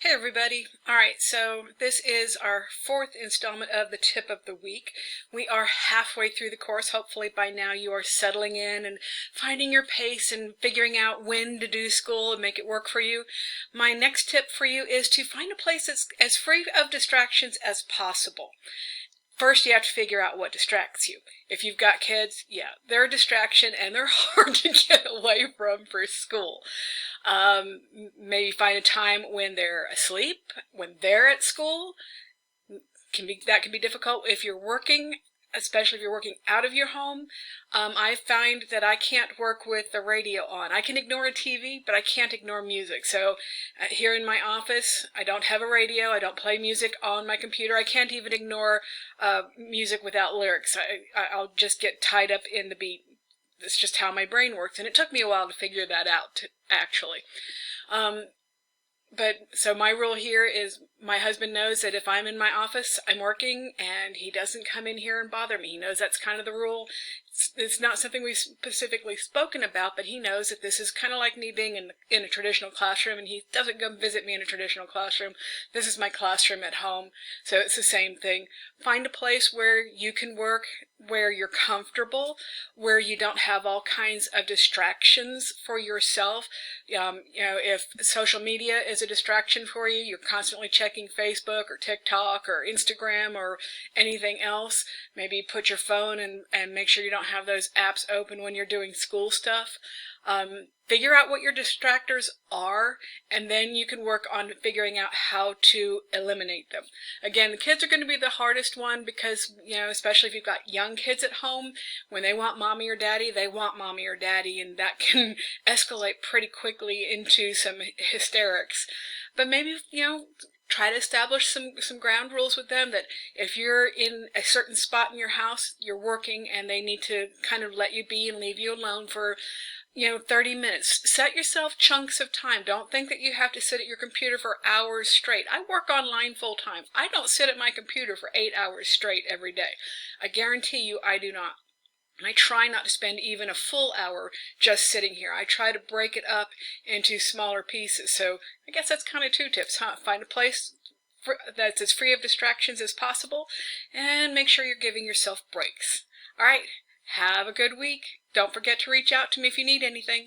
Hey everybody. All right, so this is our fourth installment of the tip of the week. We are halfway through the course. Hopefully by now you are settling in and finding your pace and figuring out when to do school and make it work for you. My next tip for you is to find a place that's as free of distractions as possible. First, you have to figure out what distracts you. If you've got kids, yeah, they're a distraction and they're hard to get away from for school. Maybe find a time when they're asleep, when they're at school. That can be difficult if you're working, especially if you're working out of your home. I find that I can't work with the radio on. I can ignore a TV, but I can't ignore music. So here in my office, I don't have a radio. I don't play music on my computer. I can't even ignore music without lyrics. I'll just get tied up in the beat. It's just how my brain works, and it took me a while to figure that out, actually. But so my rule here is my husband knows that if I'm in my office, I'm working, and he doesn't come in here and bother me. He knows that's kind of the rule. It's not something we've specifically spoken about, but he knows that this is kind of like me being in a traditional classroom, and he doesn't come visit me in a traditional classroom. This is my classroom at home, so it's the same thing. Find a place where you can work, where you're comfortable, where you don't have all kinds of distractions for yourself. If social media is a distraction for you, you're constantly checking Facebook or TikTok or Instagram or anything else, maybe put your phone and make sure you don't have those apps open when you're doing school stuff. Figure out what your distractors are, and then you can work on figuring out how to eliminate them. Again, the kids are going to be the hardest one because, especially if you've got young kids at home, when they want mommy or daddy, they want mommy or daddy, and that can escalate pretty quickly into some hysterics. But maybe, try to establish some ground rules with them that if you're in a certain spot in your house, you're working, and they need to kind of let you be and leave you alone for 30 minutes. Set yourself chunks of time. Don't think that you have to sit at your computer for hours straight. I work online full time. I don't sit at my computer for 8 hours straight every day. I guarantee you I do not. And I try not to spend even a full hour just sitting here. I try to break it up into smaller pieces. So I guess that's kind of 2 tips, huh? Find a place that's as free of distractions as possible, and make sure you're giving yourself breaks. All right, have a good week. Don't forget to reach out to me if you need anything.